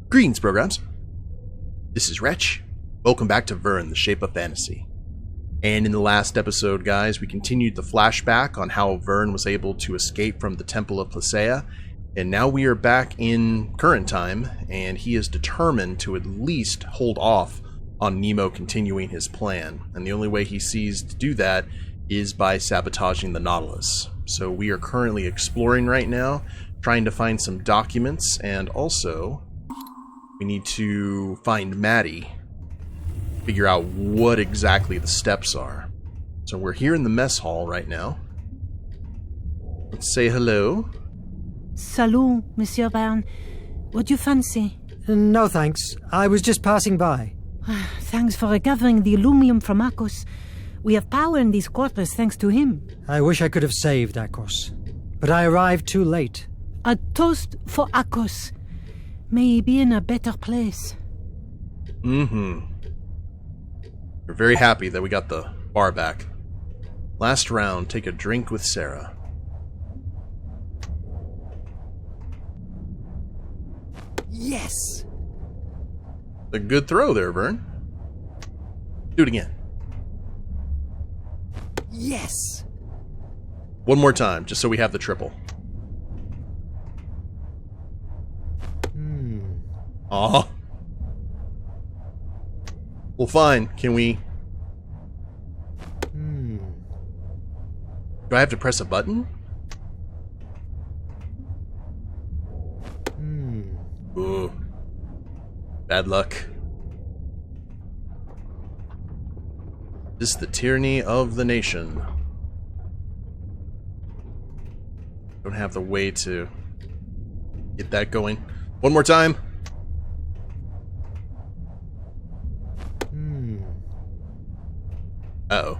Greetings, programs. This is Wretch. Welcome back to Verne, the Shape of Fantasy. And in the last episode, guys, we continued the flashback on how Verne was able to escape from the Temple of Placaea, and now we are back in current time, and he is determined to at least hold off on Nemo continuing his plan. And the only way he sees to do that is by sabotaging the Nautilus. So we are currently exploring right now, trying to find some documents, and also we need to find Maddie, figure out what exactly the steps are. So we're here in the mess hall right now. Let's say hello. Salut, Monsieur Verne. What do you fancy? No, thanks. I was just passing by. Thanks for recovering the aluminum from Akos. We have power in these quarters thanks to him. I wish I could have saved Akos, but I arrived too late. A toast for Akos. May he be in a better place. We're very happy that we got the bar back. Last round, take a drink with Sarah. Yes! A good throw there, Verne. Do it again. Yes! One more time, just so we have the triple. Aw. Well, fine. Can we... Do I have to press a button? Ooh. Bad luck. This is the tyranny of the nation. Don't have the way to get that going. One more time. Uh-oh.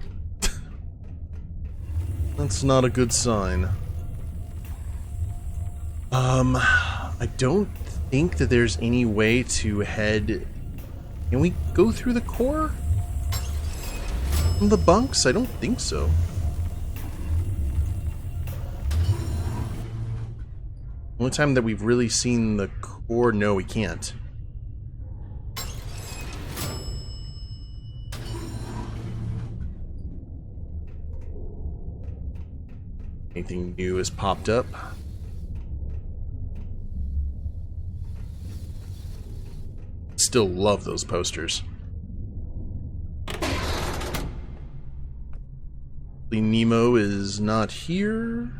That's not a good sign. I don't think that there's any way to head... Can we go through the core? From the bunks? I don't think so. Only time that we've really seen the core... No, we can't. Anything new has popped up? Still love those posters. Nemo is not here.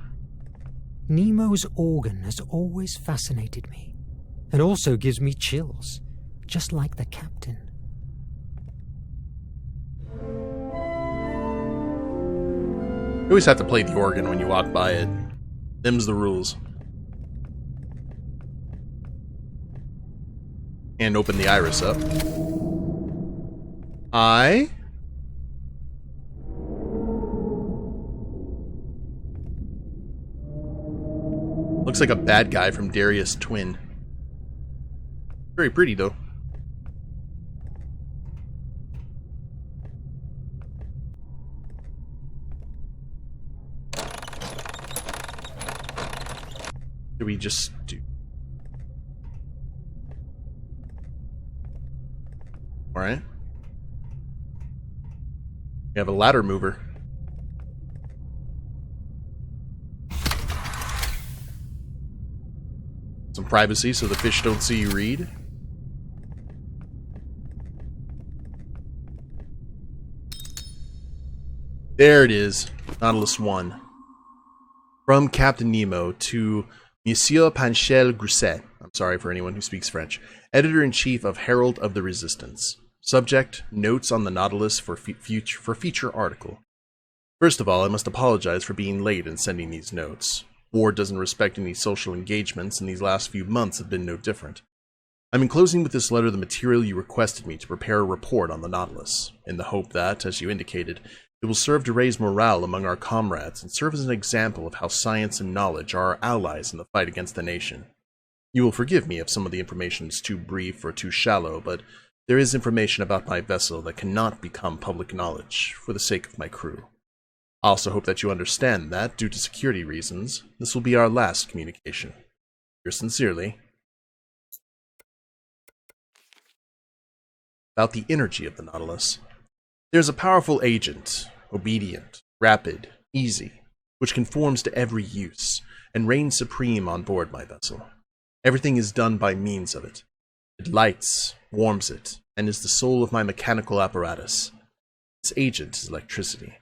Nemo's organ has always fascinated me, and also gives me chills, just like the captain. You always have to play the organ when you walk by it. Them's the rules. And open the iris up. Looks like a bad guy from Darius' twin. Very pretty, though. Do we just do... Alright. We have a ladder mover. Some privacy so the fish don't see you read. There it is. Nautilus 1. From Captain Nemo to Monsieur Panchel Grousset, I'm sorry for anyone who speaks French, Editor-in-Chief of Herald of the Resistance. Subject, Notes on the Nautilus for feature article. First of all, I must apologize for being late in sending these notes. Board doesn't respect any social engagements, and these last few months have been no different. I'm enclosing with this letter the material you requested me to prepare a report on the Nautilus, in the hope that, as you indicated, it will serve to raise morale among our comrades and serve as an example of how science and knowledge are our allies in the fight against the nation. You will forgive me if some of the information is too brief or too shallow, but there is information about my vessel that cannot become public knowledge for the sake of my crew. I also hope that you understand that, due to security reasons, this will be our last communication. Yours sincerely, about the energy of the Nautilus. There's a powerful agent, obedient, rapid, easy, which conforms to every use, and reigns supreme on board my vessel. Everything is done by means of it. It lights, warms it, and is the soul of my mechanical apparatus. Its agent is electricity.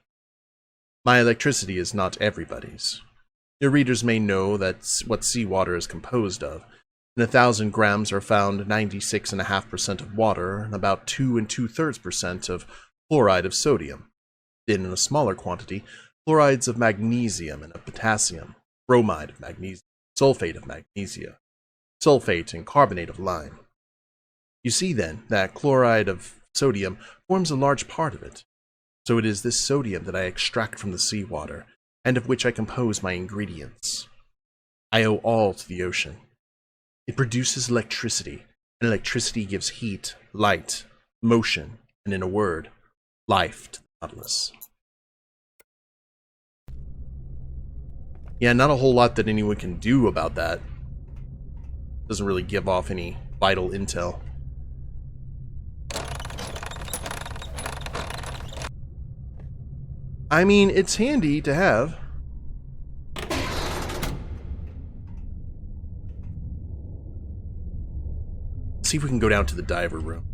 My electricity is not everybody's. Your readers may know that's what seawater is composed of. In 1,000 grams are found 96.5% of water and about 2 2/3% of chloride of sodium. Then in a smaller quantity, chlorides of magnesium and of potassium, bromide of magnesium, sulfate of magnesia, sulfate and carbonate of lime. You see then that chloride of sodium forms a large part of it. So it is this sodium that I extract from the seawater, and of which I compose my ingredients. I owe all to the ocean. It produces electricity, and electricity gives heat, light, motion, and in a word, life to the Nautilus. Yeah, not a whole lot that anyone can do about that. Doesn't really give off any vital intel. I mean, it's handy to have. Let's see if we can go down to the diver room.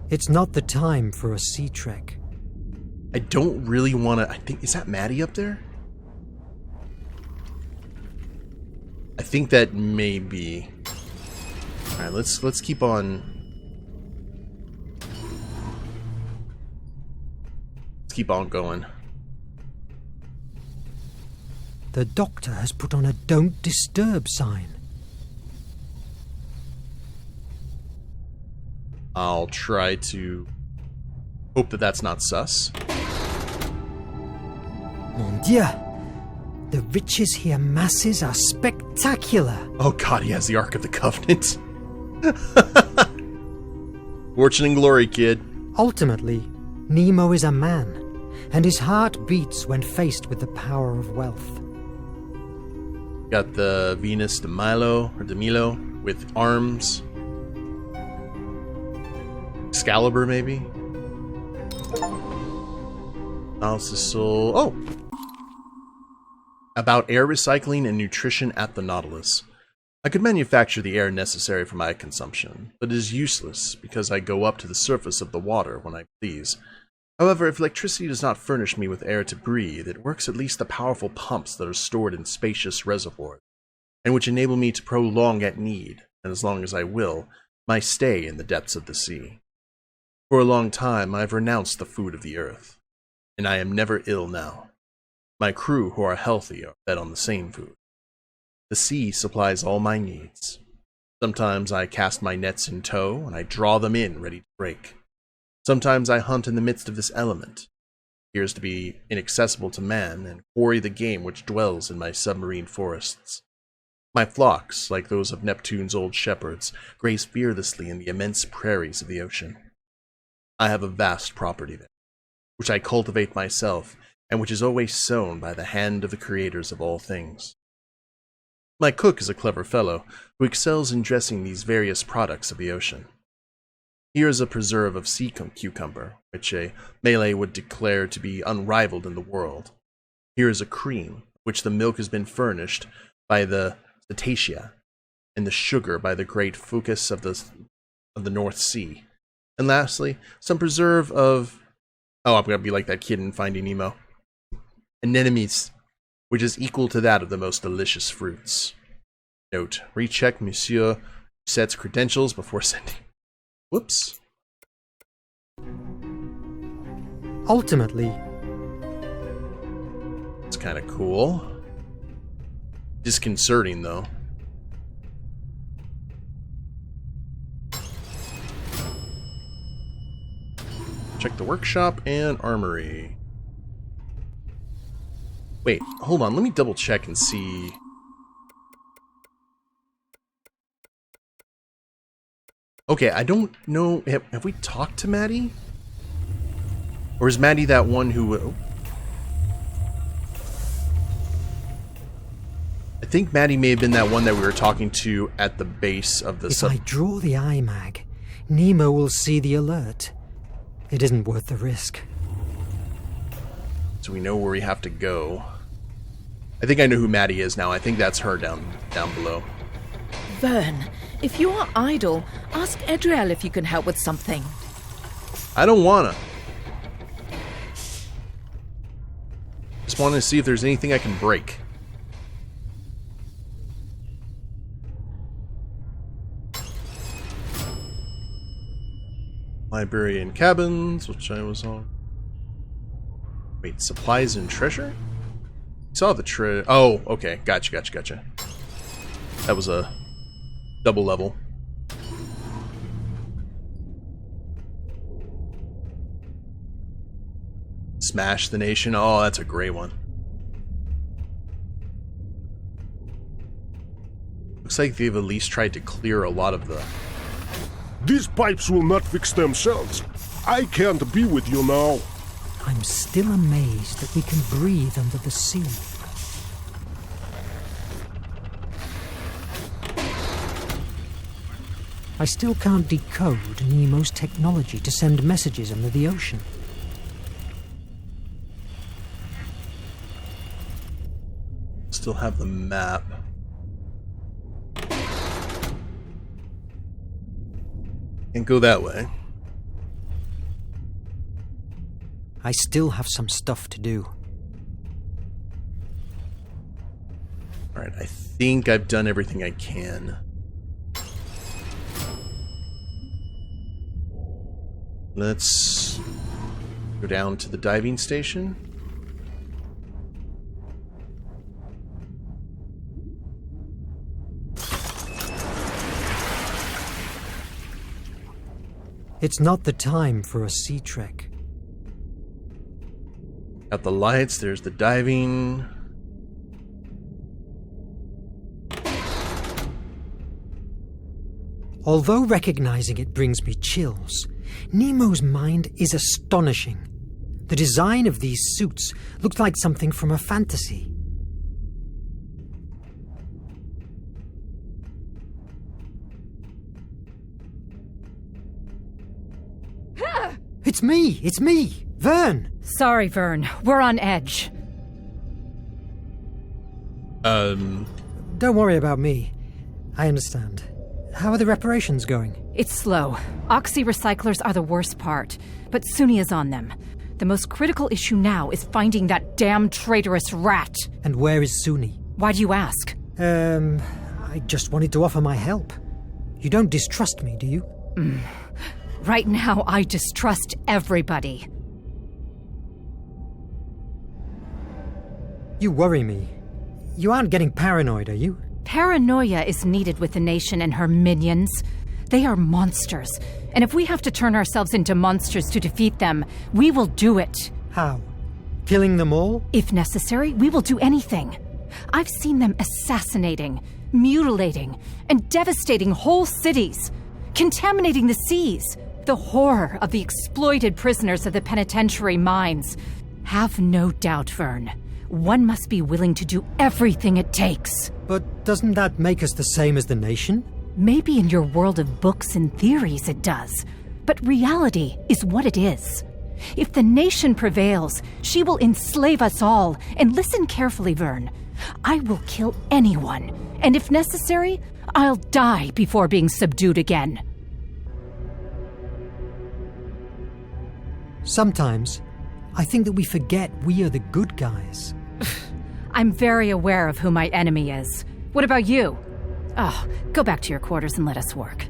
It's not the time for a sea trek. I don't really want to... I think... Is that Maddie up there? I think that may be... Alright, let's keep on... Let's keep on going. The doctor has put on a "Don't Disturb" sign. I'll try to hope that that's not sus. Mon Dieu! The riches he amasses are spectacular! Oh god, he has the Ark of the Covenant. Fortune and glory, kid. Ultimately, Nemo is a man, and his heart beats when faced with the power of wealth. Got the Venus de Milo with arms. Excalibur, maybe? Nautilus. Oh! About air recycling and nutrition at the Nautilus. I could manufacture the air necessary for my consumption, but it is useless because I go up to the surface of the water when I please. However, if electricity does not furnish me with air to breathe, it works at least the powerful pumps that are stored in spacious reservoirs, and which enable me to prolong at need, and as long as I will, my stay in the depths of the sea. For a long time I have renounced the food of the earth, and I am never ill now. My crew who are healthy are fed on the same food. The sea supplies all my needs. Sometimes I cast my nets in tow, and I draw them in ready to break. Sometimes I hunt in the midst of this element, appears to be inaccessible to man, and quarry the game which dwells in my submarine forests. My flocks, like those of Neptune's old shepherds, graze fearlessly in the immense prairies of the ocean. I have a vast property there, which I cultivate myself, and which is always sown by the hand of the creators of all things. My cook is a clever fellow, who excels in dressing these various products of the ocean. Here is a preserve of sea cucumber, which a Malay would declare to be unrivaled in the world. Here is a cream, which the milk has been furnished by the cetacea, and the sugar by the great fucus of the North Sea. And lastly, some preserve of... Oh, I'm going to be like that kid in Finding Nemo. Anemones, which is equal to that of the most delicious fruits. Note, recheck Monsieur Roussette's credentials before sending... Whoops. Ultimately, It's kind of cool. Disconcerting, though. Check the workshop and armory. Wait, hold on. Let me double check and see. Okay, I don't know. Have we talked to Maddie? Or is Maddie that one who... Oh. I think Maddie may have been that one that we were talking to at the base of the If I draw the eye mag, Nemo will see the alert. It isn't worth the risk. So we know where we have to go. I think I know who Maddie is now. I think that's her down below. Verne, if you are idle, ask Edriel if you can help with something. I don't wanna. Just wanted to see if there's anything I can break. Library and cabins, which I was on. Wait, supplies and treasure? Saw the oh, okay. Gotcha. That was a double level. Smash the Nation. Oh, that's a great one. Looks like they've at least tried to clear a lot of the... These pipes will not fix themselves. I can't be with you now. I'm still amazed that we can breathe under the sea. I still can't decode Nemo's technology to send messages under the ocean. Still have the map. Can't go that way. I still have some stuff to do. Alright, I think I've done everything I can. Let's go down to the diving station. It's not the time for a sea trek. Got the lights, there's the diving. Although recognizing it brings me chills, Nemo's mind is astonishing. The design of these suits looked like something from a fantasy. It's me, Verne! Sorry, Verne. We're on edge. Don't worry about me. I understand. How are the reparations going? It's slow. Oxy recyclers are the worst part, but Suni is on them. The most critical issue now is finding that damn traitorous rat. And where is Suni? Why do you ask? I just wanted to offer my help. You don't distrust me, do you? Right now, I distrust everybody. You worry me. You aren't getting paranoid, are you? Paranoia is needed with the nation and her minions. They are monsters, and if we have to turn ourselves into monsters to defeat them, we will do it. How? Killing them all? If necessary, we will do anything. I've seen them assassinating, mutilating, and devastating whole cities, contaminating the seas. The horror of the exploited prisoners of the penitentiary mines. Have no doubt, Verne. One must be willing to do everything it takes. But doesn't that make us the same as the nation? Maybe in your world of books and theories it does. But reality is what it is. If the nation prevails, she will enslave us all. And listen carefully, Verne. I will kill anyone. And if necessary, I'll die before being subdued again. Sometimes, I think that we forget we are the good guys. I'm very aware of who my enemy is. What about you? Oh, go back to your quarters and let us work.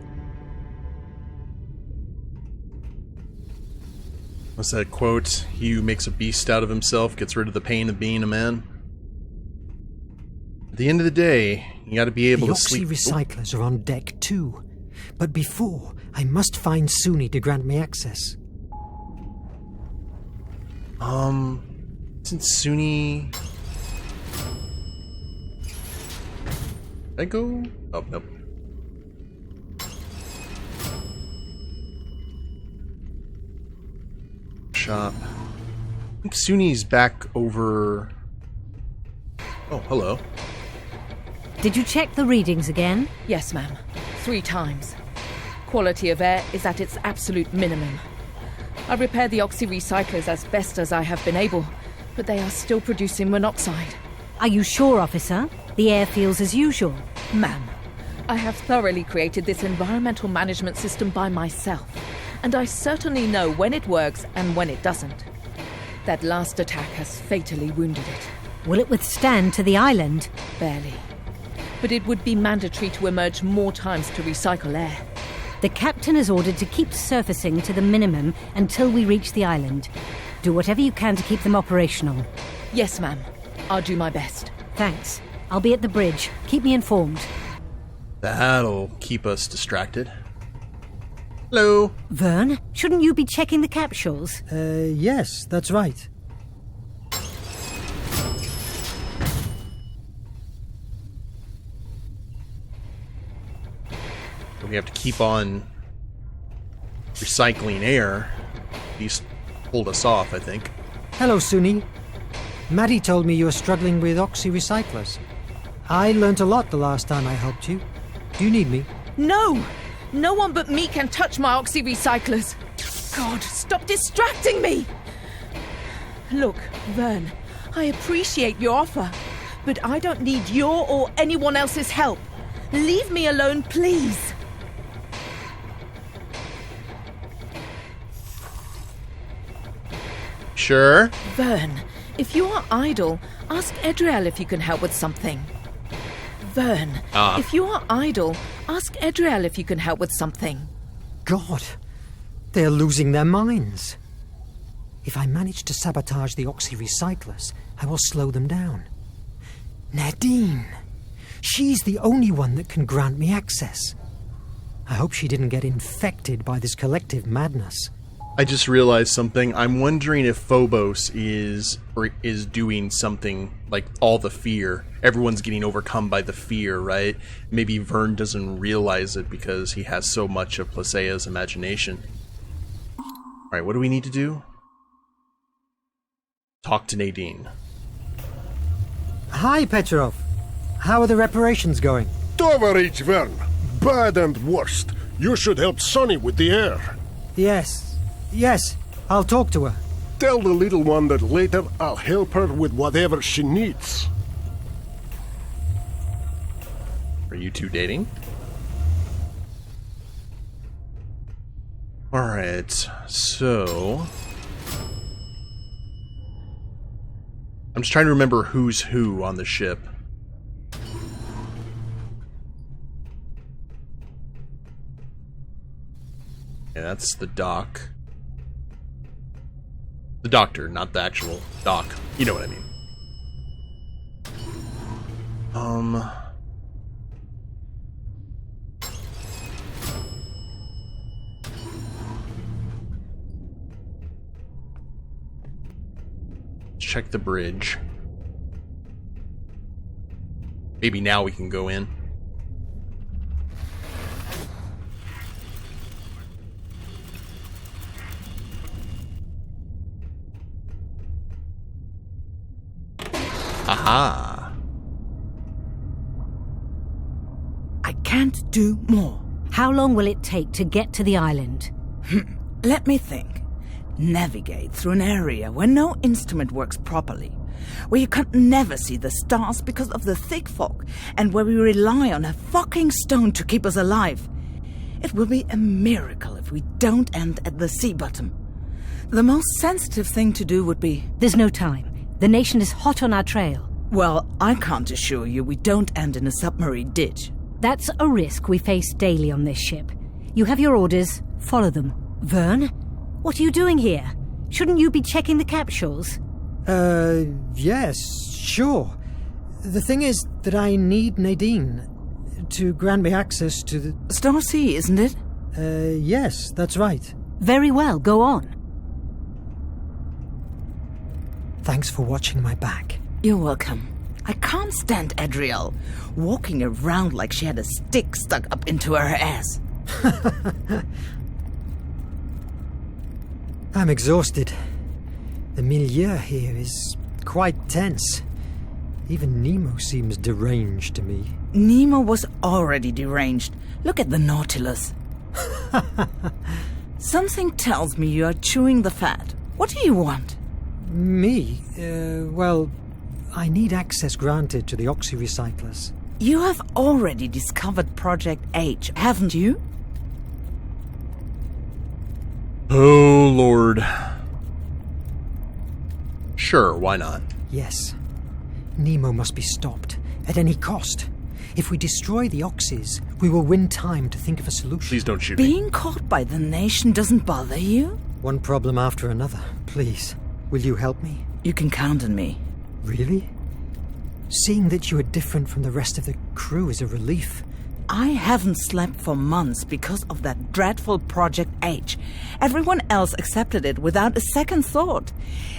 What's that quote? He who makes a beast out of himself gets rid of the pain of being a man. At the end of the day, you gotta be able the to sleep. The Oxy recyclers are on deck too. But before, I must find Suni to grant me access. Isn't Suni... Did I go? Oh, nope. workshop. I think Suni's back over... Oh, hello. Did you check the readings again? Yes, ma'am. 3 times. Quality of air is at its absolute minimum. I repaired the oxy-recyclers as best as I have been able, but they are still producing monoxide. Are you sure, officer? The air feels as usual. Ma'am, I have thoroughly created this environmental management system by myself, and I certainly know when it works and when it doesn't. That last attack has fatally wounded it. Will it withstand to the island? Barely. But it would be mandatory to emerge more times to recycle air. The captain is ordered to keep surfacing to the minimum until we reach the island. Do whatever you can to keep them operational. Yes, ma'am. I'll do my best. Thanks. I'll be at the bridge. Keep me informed. That'll keep us distracted. Hello. Verne, shouldn't you be checking the capsules? Yes, that's right. We have to keep on recycling air. He's pulled us off, I think. Hello, Suni. Maddie told me you were struggling with oxy-recyclers. I learnt a lot the last time I helped you. Do you need me? No! No one but me can touch my oxy-recyclers. God, stop distracting me! Look, Verne, I appreciate your offer, but I don't need your or anyone else's help. Leave me alone, please. Sure. Verne, if you are idle, ask Edriel if you can help with something. Verne, if you are idle, ask Edriel if you can help with something. God, they're losing their minds. If I manage to sabotage the oxy-recyclers, I will slow them down. Nadine. She's the only one that can grant me access. I hope she didn't get infected by this collective madness. I just realized something. I'm wondering if Phobos is doing something like all the fear. Everyone's getting overcome by the fear, right? Maybe Verne doesn't realize it because he has so much of Placea's imagination. Alright, what do we need to do? Talk to Nadine. Hi, Petrov. How are the reparations going? Tovarich Verne. Bad and worst. You should help Sonny with the air. Yes, I'll talk to her. Tell the little one that later I'll help her with whatever she needs. Are you two dating? Alright, so... I'm just trying to remember who's who on the ship. Yeah, that's the doc. The doctor, not the actual doc. You know what I mean. Check the bridge. Maybe now we can go in. Aha! I can't do more. How long will it take to get to the island? Let me think. Navigate through an area where no instrument works properly, where you can never see the stars because of the thick fog, and where we rely on a fucking stone to keep us alive. It will be a miracle if we don't end at the sea bottom. The most sensitive thing to do would be... There's no time. The nation is hot on our trail. Well, I can't assure you we don't end in a submarine ditch. That's a risk we face daily on this ship. You have your orders. Follow them. Verne? What are you doing here? Shouldn't you be checking the capsules? Yes, sure. The thing is that I need Nadine to grant me access to the... Star Sea, isn't it? Yes, that's right. Very well, go on. Thanks for watching my back. You're welcome. I can't stand Adriel, walking around like she had a stick stuck up into her ass. I'm exhausted. The milieu here is quite tense. Even Nemo seems deranged to me. Nemo was already deranged. Look at the Nautilus. Something tells me you are chewing the fat. What do you want? Me? Well, I need access granted to the oxyrecyclers. You have already discovered Project H, haven't you? Oh, Lord. Sure, why not? Yes. Nemo must be stopped, at any cost. If we destroy the oxys, we will win time to think of a solution. Please don't shoot me. Being caught by the nation doesn't bother you? One problem after another. Please, will you help me? You can count on me. Really? Seeing that you are different from the rest of the crew is a relief. I haven't slept for months because of that dreadful Project H. Everyone else accepted it without a second thought.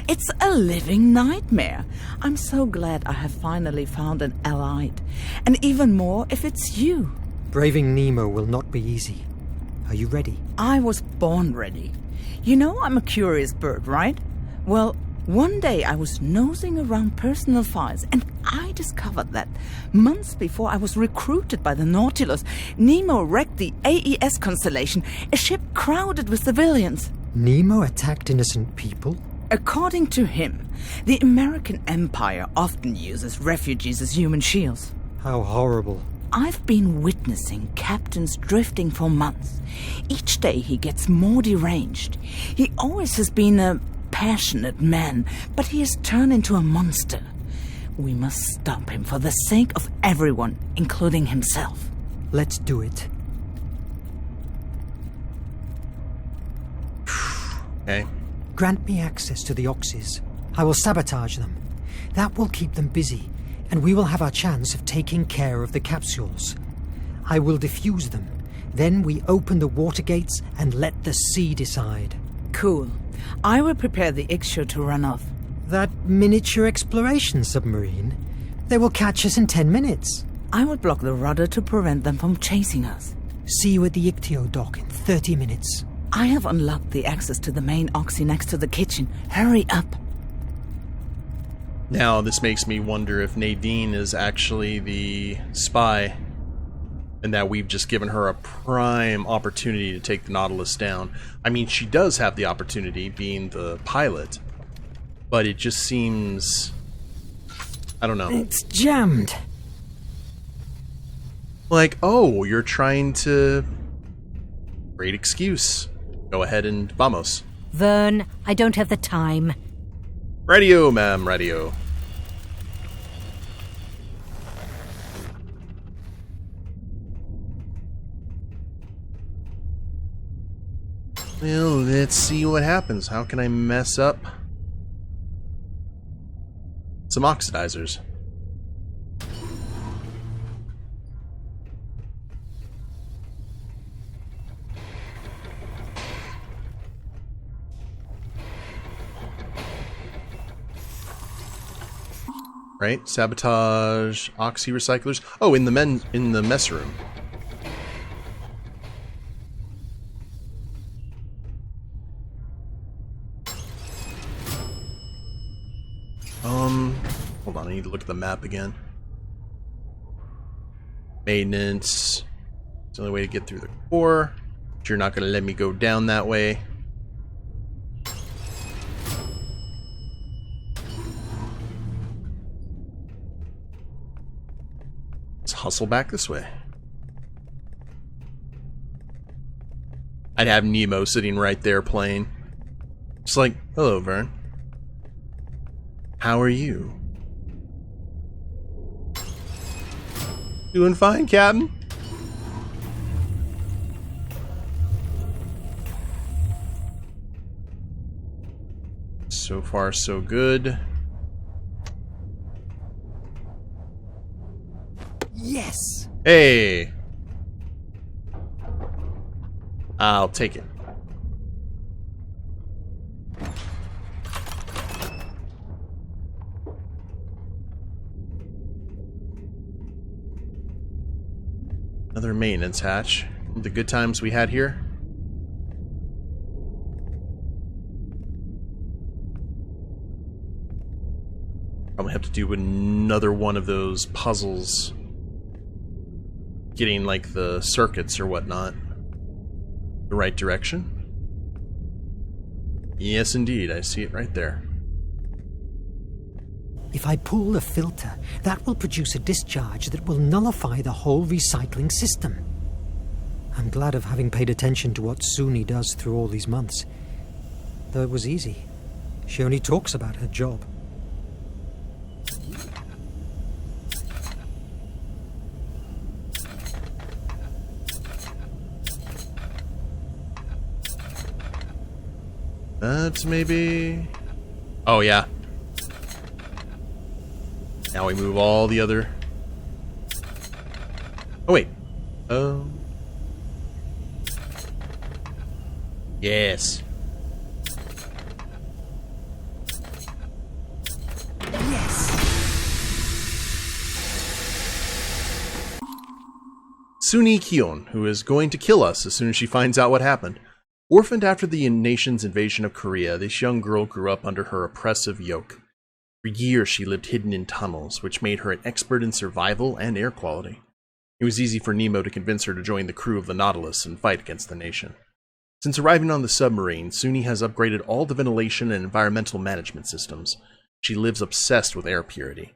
It's a living nightmare. I'm so glad I have finally found an allied. And even more if it's you. Braving Nemo will not be easy. Are you ready? I was born ready. You know I'm a curious bird, right? Well, one day I was nosing around personal files and I discovered that months before I was recruited by the Nautilus, Nemo wrecked the AES constellation, a ship crowded with civilians. Nemo attacked innocent people? According to him, the American Empire often uses refugees as human shields. How horrible. I've been witnessing captains drifting for months. Each day he gets more deranged. He always has been a passionate man, but he has turned into a monster. We must stop him for the sake of everyone, including himself. Let's do it. Okay. Grant me access to the oxys. I will sabotage them. That will keep them busy, and we will have our chance of taking care of the capsules. I will defuse them. Then we open the water gates and let the sea decide. Cool. I will prepare the Ixio to run off. That miniature exploration submarine? They will catch us in 10 minutes. I will block the rudder to prevent them from chasing us. See you at the Ictio dock in 30 minutes. I have unlocked the access to the main oxy next to the kitchen. Hurry up. Now, this makes me wonder if Nadine is actually the spy and that we've just given her a prime opportunity to take the Nautilus down. I mean, she does have the opportunity, being the pilot, but it just seems... I don't know. It's jammed. Like, oh, you're trying to... Great excuse. Go ahead and vamos. Verne, I don't have the time. Radio, ma'am, radio. Well, let's see what happens. How can I mess up some oxidizers? Right? Sabotage oxy recyclers. Oh, in the mess room. Hold on, I need to look at the map again. Maintenance. It's the only way to get through the core. But you're not going to let me go down that way. Let's hustle back this way. I'd have Nemo sitting right there playing. Just like, hello, Verne. How are you? Doing fine, Captain. So far, so good. Yes! Hey! I'll take it. Another maintenance hatch. The good times we had here. Probably have to do another one of those puzzles. Getting, like, the circuits or whatnot. The right direction? Yes, indeed. I see it right there. If I pull the filter, that will produce a discharge that will nullify the whole recycling system. I'm glad of having paid attention to what Suni does through all these months. Though it was easy. She only talks about her job. That's maybe... Oh, yeah. Now we move all the other... Oh, wait. Yes. Suni Kion, who is going to kill us as soon as she finds out what happened. Orphaned after the nation's invasion of Korea, this young girl grew up under her oppressive yoke. For years she lived hidden in tunnels, which made her an expert in survival and air quality. It was easy for Nemo to convince her to join the crew of the Nautilus and fight against the nation. Since arriving on the submarine, Suni has upgraded all the ventilation and environmental management systems. She lives obsessed with air purity.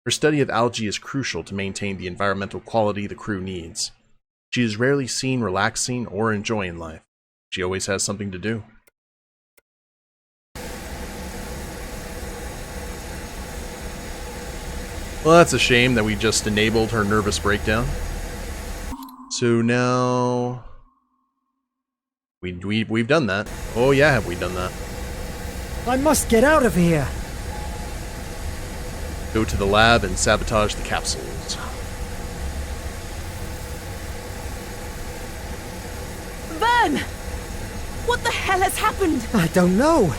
Her study of algae is crucial to maintain the environmental quality the crew needs. She is rarely seen relaxing or enjoying life. She always has something to do. Well, that's a shame that we just enabled her nervous breakdown. So now... We've done that. Oh yeah, have we done that? I must get out of here! Go to the lab and sabotage the capsules. Verne! What the hell has happened? I don't know.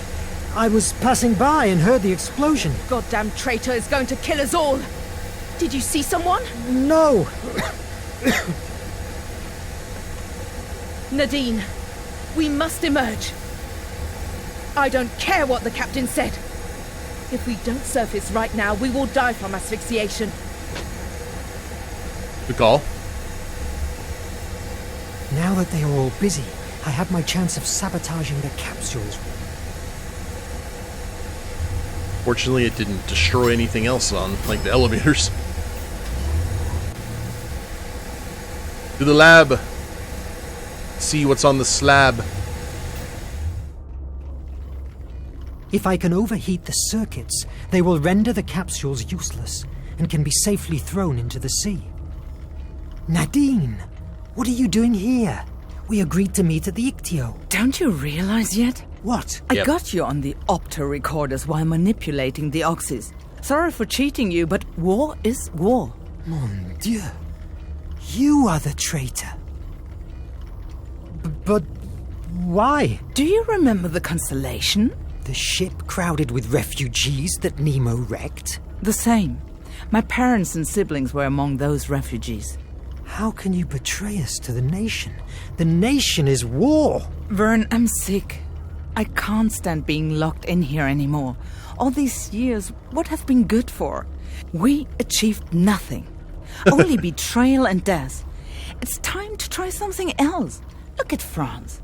I was passing by and heard the explosion. Goddamn traitor is going to kill us all. Did you see someone? No! Nadine, we must emerge. I don't care what the captain said. If we don't surface right now, we will die from asphyxiation. Good call. Now that they are all busy, I have my chance of sabotaging the capsules. Fortunately, it didn't destroy anything else on, like, the elevators. To the lab. See what's on the slab. If I can overheat the circuits, they will render the capsules useless and can be safely thrown into the sea. Nadine, what are you doing here? We agreed to meet at the Ictio. Don't you realize yet? What? I got you on the opto recorders while manipulating the oxys. Sorry for cheating you, but war is war. Mon Dieu. You are the traitor. But why? Do you remember the Constellation? The ship crowded with refugees that Nemo wrecked? The same. My parents and siblings were among those refugees. How can you betray us to the nation? The nation is war! Verne, I'm sick. I can't stand being locked in here anymore. All these years, what have been good for? We achieved nothing. Only betrayal and death. It's time to try something else. Look at France.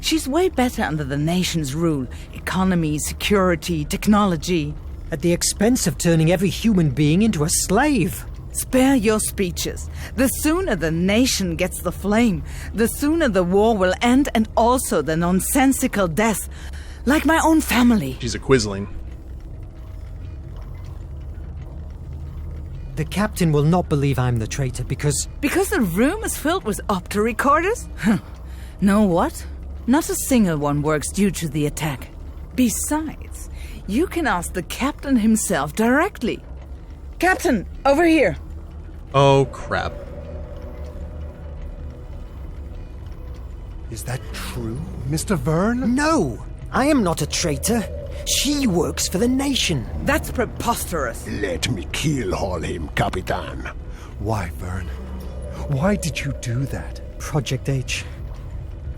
She's way better under the nation's rule. Economy, security, technology. At the expense of turning every human being into a slave. Spare your speeches. The sooner the nation gets the flame, the sooner the war will end, and also the nonsensical death. Like my own family. She's a quisling. The captain will not believe I'm the traitor because... Because the room is filled with opto recorders? Know what? Not a single one works due to the attack. Besides, you can ask the captain himself directly. Captain, over here. Oh, crap. Is that true, Mr. Verne? No! I am not a traitor. She works for the nation. That's preposterous. Let me keyhole him, Capitan. Why, Verne? Why did you do that? Project H.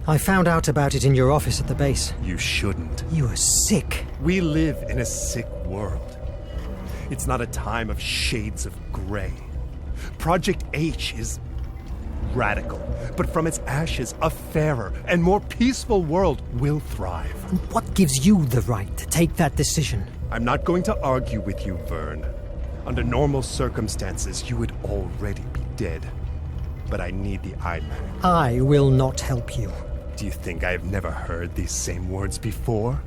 I found out about it in your office at the base. You shouldn't. You are sick. We live in a sick world. It's not a time of shades of gray. Project H is radical, but from its ashes, a fairer and more peaceful world will thrive. And what gives you the right to take that decision? I'm not going to argue with you, Verne. Under normal circumstances, you would already be dead. But I need the iMac. I will not help you. Do you think I have never heard these same words before?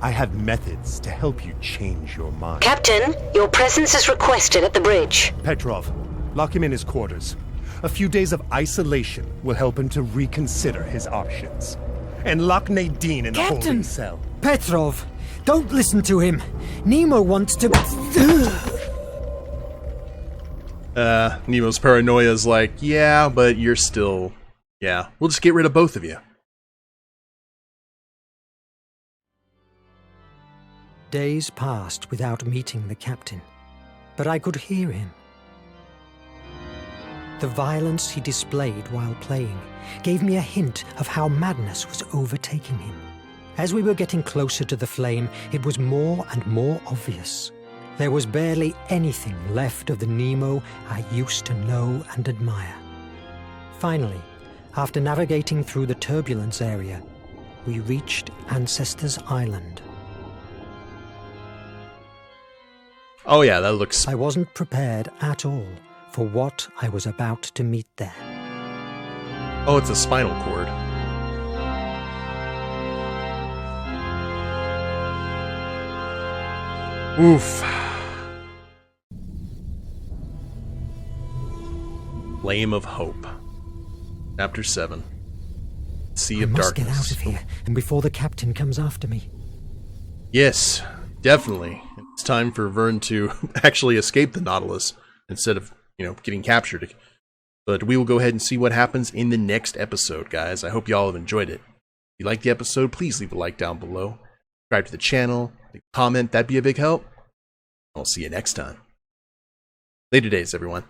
I have methods to help you change your mind. Captain, your presence is requested at the bridge. Petrov, lock him in his quarters. A few days of isolation will help him to reconsider his options. And lock Nadine in the Captain! holding cell. Petrov, don't listen to him. Nemo wants to... Nemo's paranoia is like, yeah, but you're still... Yeah, we'll just get rid of both of you. Days passed without meeting the captain, but I could hear him. The violence he displayed while playing gave me a hint of how madness was overtaking him. As we were getting closer to the flame, it was more and more obvious. There was barely anything left of the Nemo I used to know and admire. Finally, after navigating through the turbulence area, we reached Ancestors Island. Oh yeah, that looks... I wasn't prepared at all for what I was about to meet there. Oh, it's a spinal cord. Oof. Flame of Hope. Chapter 7. Sea of I must Darkness. get out of here, and before the captain comes after me. Yes, definitely. It's time for Verne to actually escape the Nautilus instead of, getting captured. But we will go ahead and see what happens in the next episode, guys. I hope y'all have enjoyed it. If you liked the episode, please leave a like down below. Subscribe to the channel, leave a comment, that'd be a big help. I'll see you next time. Later days, everyone.